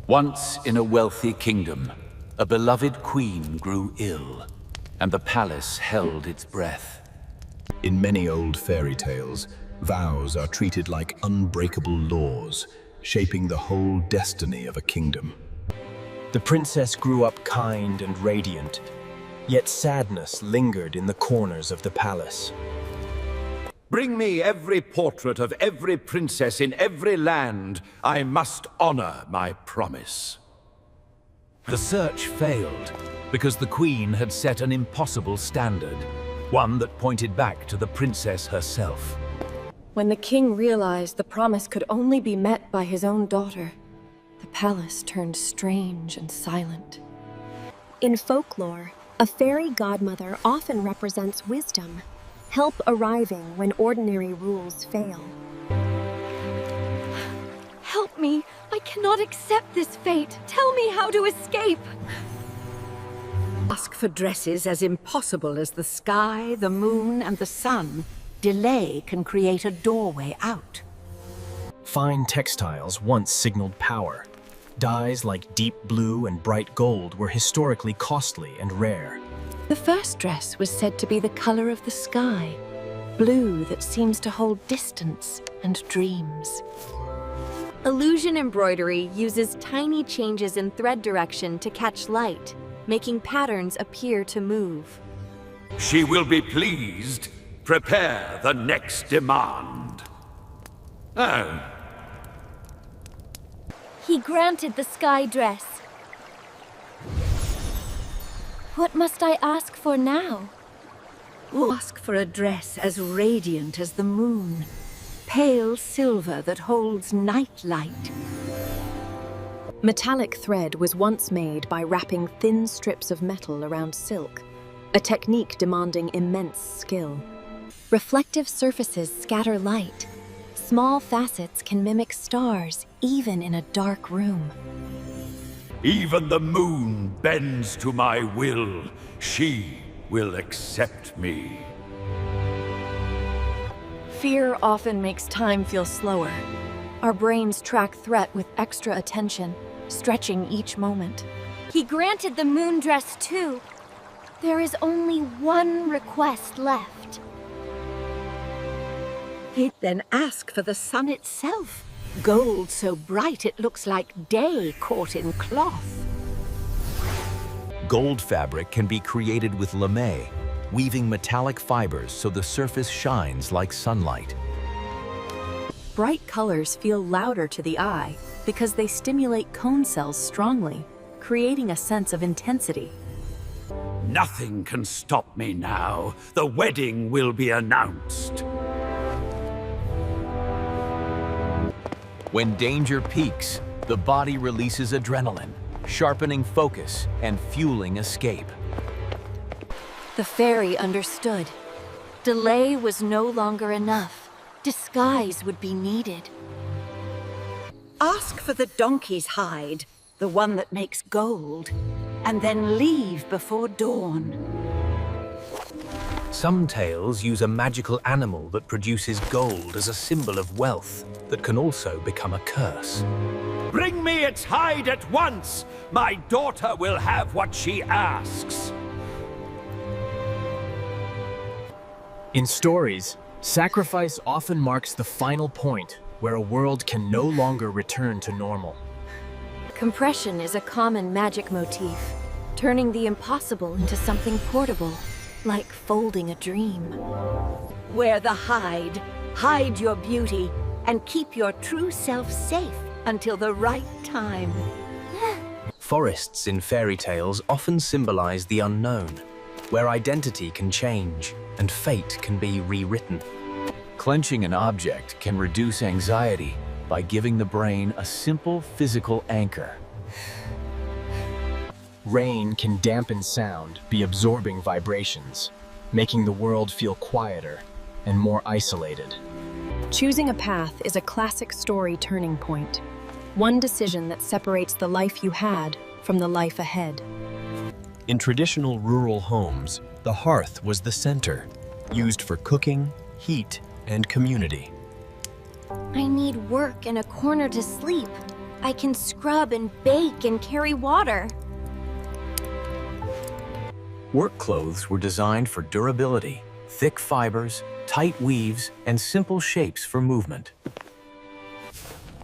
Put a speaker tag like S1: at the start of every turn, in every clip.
S1: Once in a wealthy kingdom, a beloved queen grew ill, and the palace held its breath.
S2: In many old fairy tales, vows are treated like unbreakable laws, shaping the whole destiny of a kingdom.
S3: The princess grew up kind and radiant, yet sadness lingered in the corners of the palace.
S4: Bring me every portrait of every princess in every land. I must honor my promise.
S1: The search failed because the queen had set an impossible standard, one that pointed back to the princess herself.
S5: When the king realized the promise could only be met by his own daughter, the palace turned strange and silent.
S6: In folklore, a fairy godmother often represents wisdom, help arriving when ordinary rules fail.
S7: Help me! I cannot accept this fate! Tell me how to escape!
S8: Ask for dresses as impossible as the sky, the moon, and the sun. Delay can create a doorway out.
S3: Fine textiles once signaled power. Dyes like deep blue and bright gold were historically costly and rare.
S5: The first dress was said to be the color of the sky, blue that seems to hold distance and dreams.
S7: Illusion embroidery uses tiny changes in thread direction to catch light, making patterns appear to move.
S4: She will be pleased. Prepare the next demand. Oh.
S7: He granted the sky dress. What must I ask for now?
S8: Ask for a dress as radiant as the moon, pale silver that holds night light.
S6: Metallic thread was once made by wrapping thin strips of metal around silk, a technique demanding immense skill.
S5: Reflective surfaces scatter light. Small facets can mimic stars, even in a dark room.
S4: Even the moon bends to my will. She will accept me.
S5: Fear often makes time feel slower. Our brains track threat with extra attention, stretching each moment.
S7: He granted the moon dress too. There is only one request left.
S8: He'd then ask for the sun itself. Gold so bright it looks like day caught in cloth.
S1: Gold fabric can be created with lame, weaving metallic fibers so the surface shines like sunlight.
S5: Bright colors feel louder to the eye because they stimulate cone cells strongly, creating a sense of intensity.
S4: Nothing can stop me now. The wedding will be announced.
S1: When danger peaks, the body releases adrenaline, sharpening focus and fueling escape.
S5: The fairy understood. Delay was no longer enough. Disguise would be needed.
S8: Ask for the donkey's hide, the one that makes gold, and then leave before dawn.
S1: Some tales use a magical animal that produces gold as a symbol of wealth that can also become a curse.
S4: Bring me its hide at once! My daughter will have what she asks.
S3: In stories, sacrifice often marks the final point where a world can no longer return to normal.
S5: Compression is a common magic motif, turning the impossible into something portable, like folding a dream.
S8: Wear the hide, hide your beauty, and keep your true self safe until the right time.
S3: Forests in fairy tales often symbolize the unknown, where identity can change and fate can be rewritten.
S1: Clenching an object can reduce anxiety by giving the brain a simple physical anchor.
S3: Rain can dampen sound, be absorbing vibrations, making the world feel quieter and more isolated.
S6: Choosing a path is a classic story turning point. One decision that separates the life you had from the life ahead.
S3: In traditional rural homes, the hearth was the center, used for cooking, heat, and community.
S7: I need work and a corner to sleep. I can scrub and bake and carry water.
S3: Work clothes were designed for durability, thick fibers, tight weaves, and simple shapes for movement.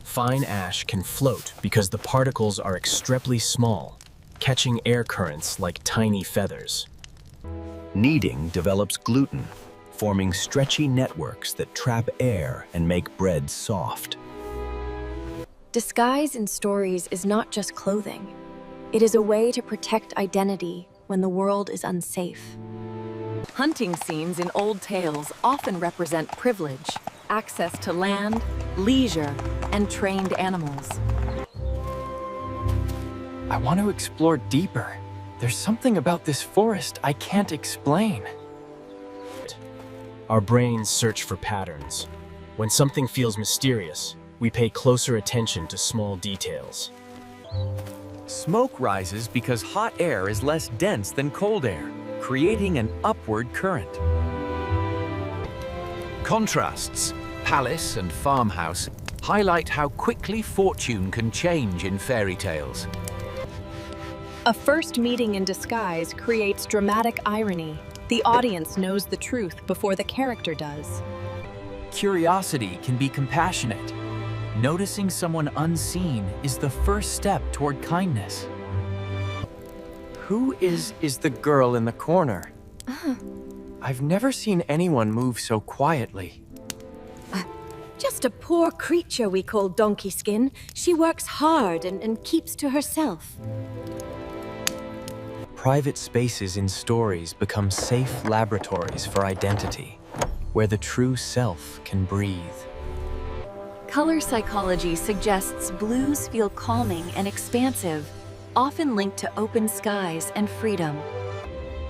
S3: Fine ash can float because the particles are extremely small, catching air currents like tiny feathers. Kneading develops gluten, forming stretchy networks that trap air and make bread soft.
S5: Disguise in stories is not just clothing. It is a way to protect identity when the world is unsafe. Hunting scenes in old tales often represent privilege, access to land, leisure, and trained animals.
S9: I want to explore deeper. There's something about this forest I can't explain.
S3: Our brains search for patterns. When something feels mysterious, we pay closer attention to small details.
S9: Smoke rises because hot air is less dense than cold air, creating an upward current.
S1: Contrasts, palace and farmhouse, highlight how quickly fortune can change in fairy tales.
S6: A first meeting in disguise creates dramatic irony. The audience knows the truth before the character does.
S9: Curiosity can be compassionate. Noticing someone unseen is the first step toward kindness. Who is the girl in the corner? I've never seen anyone move so quietly.
S7: Just a poor creature we call Donkeyskin. She works hard and keeps to herself.
S3: Private spaces in stories become safe laboratories for identity, where the true self can breathe.
S5: Color psychology suggests blues feel calming and expansive, often linked to open skies and freedom.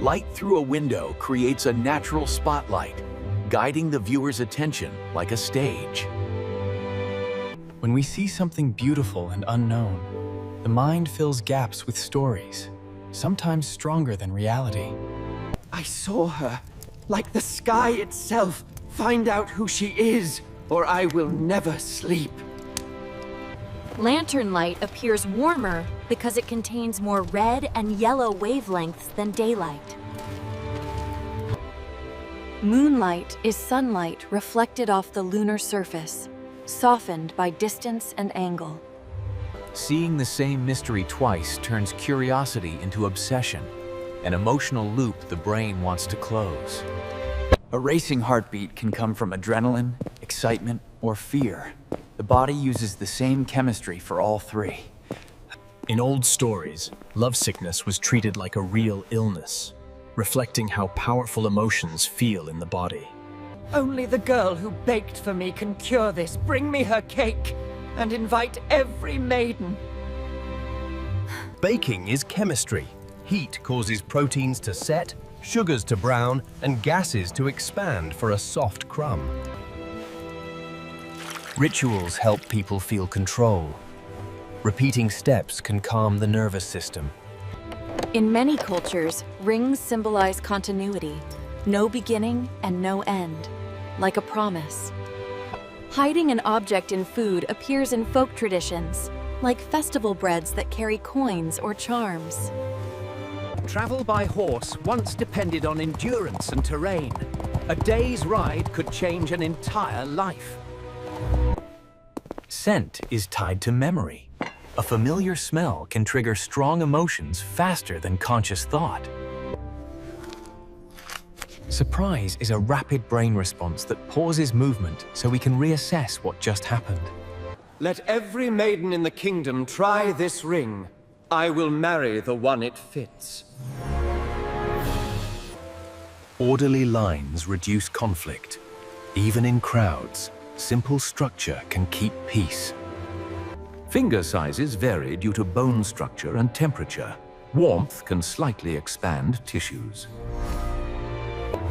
S1: Light through a window creates a natural spotlight, guiding the viewer's attention like a stage.
S9: When we see something beautiful and unknown, the mind fills gaps with stories, sometimes stronger than reality.
S10: I saw her, like the sky itself. Find out who she is, or I will never sleep.
S7: Lantern light appears warmer because it contains more red and yellow wavelengths than daylight.
S5: Moonlight is sunlight reflected off the lunar surface, softened by distance and angle.
S1: Seeing the same mystery twice turns curiosity into obsession, an emotional loop the brain wants to close.
S9: A racing heartbeat can come from adrenaline, excitement, or fear. The body uses the same chemistry for all three.
S3: In old stories, lovesickness was treated like a real illness, reflecting how powerful emotions feel in the body.
S10: Only the girl who baked for me can cure this. Bring me her cake, and invite every maiden.
S11: Baking is chemistry. Heat causes proteins to set, sugars to brown, and gases to expand for a soft crumb.
S3: Rituals help people feel control. Repeating steps can calm the nervous system.
S5: In many cultures, rings symbolize continuity, no beginning and no end, like a promise. Hiding an object in food appears in folk traditions, like festival breads that carry coins or charms.
S1: Travel by horse once depended on endurance and terrain. A day's ride could change an entire life.
S3: Scent is tied to memory. A familiar smell can trigger strong emotions faster than conscious thought. Surprise is a rapid brain response that pauses movement so we can reassess what just happened.
S10: Let every maiden in the kingdom try this ring. I will marry the one it fits.
S2: Orderly lines reduce conflict. Even in crowds, simple structure can keep peace.
S1: Finger sizes vary due to bone structure and temperature. Warmth can slightly expand tissues.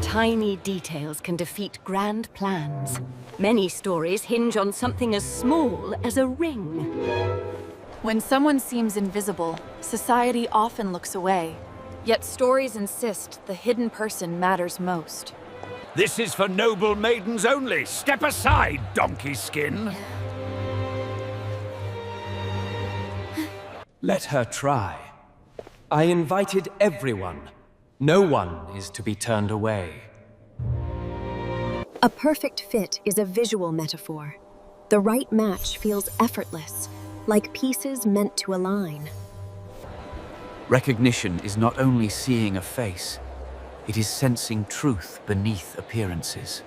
S8: Tiny details can defeat grand plans. Many stories hinge on something as small as a ring.
S5: When someone seems invisible, society often looks away. Yet stories insist the hidden person matters most.
S4: This is for noble maidens only. Step aside, Donkeyskin.
S12: Let her try. I invited everyone. No one is to be turned away.
S6: A perfect fit is a visual metaphor. The right match feels effortless, like pieces meant to align.
S13: Recognition is not only seeing a face, it is sensing truth beneath appearances.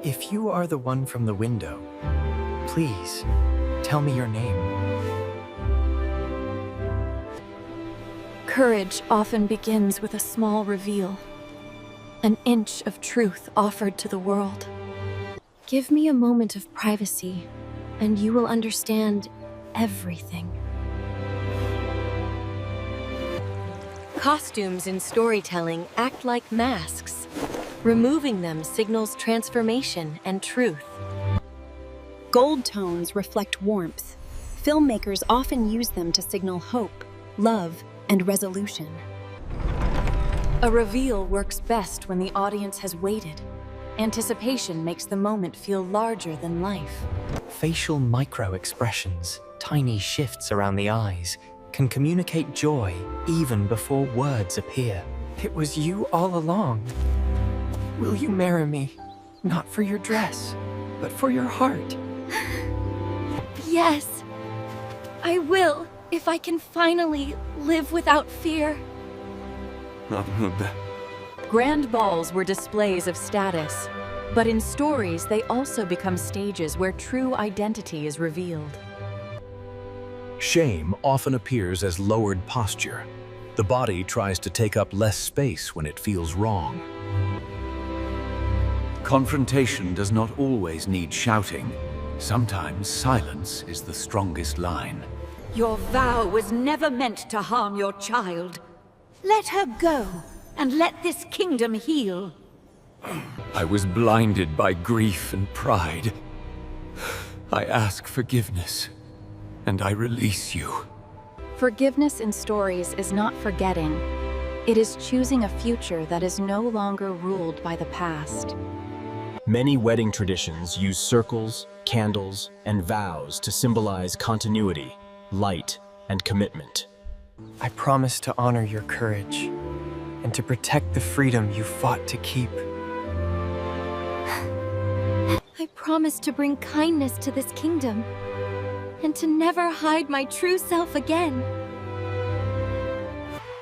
S3: If you are the one from the window, please tell me your name.
S5: Courage often begins with a small reveal, an inch of truth offered to the world. Give me a moment of privacy, and you will understand everything.
S7: Costumes in storytelling act like masks. Removing them signals transformation and truth.
S6: Gold tones reflect warmth. Filmmakers often use them to signal hope, love, and resolution.
S5: A reveal works best when the audience has waited. Anticipation makes the moment feel larger than life.
S3: Facial micro-expressions, tiny shifts around the eyes, can communicate joy even before words appear.
S9: It was you all along. Will you marry me? Not for your dress, but for your heart.
S5: Yes, I will, if I can finally live without fear. Grand balls were displays of status, but in stories they also become stages where true identity is revealed.
S2: Shame often appears as lowered posture. The body tries to take up less space when it feels wrong.
S1: Confrontation does not always need shouting. Sometimes silence is the strongest line.
S8: Your vow was never meant to harm your child. Let her go, and let this kingdom heal.
S12: I was blinded by grief and pride. I ask forgiveness, and I release you.
S5: Forgiveness in stories is not forgetting. It is choosing a future that is no longer ruled by the past.
S3: Many wedding traditions use circles, candles, and vows to symbolize continuity, light, and commitment.
S9: I promise to honor your courage and to protect the freedom you fought to keep.
S5: I promise to bring kindness to this kingdom and to never hide my true self again.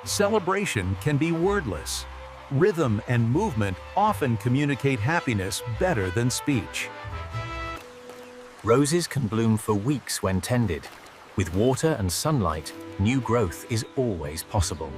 S1: Celebration can be wordless. Rhythm and movement often communicate happiness better than speech.
S3: Roses can bloom for weeks when tended. With water and sunlight, new growth is always possible.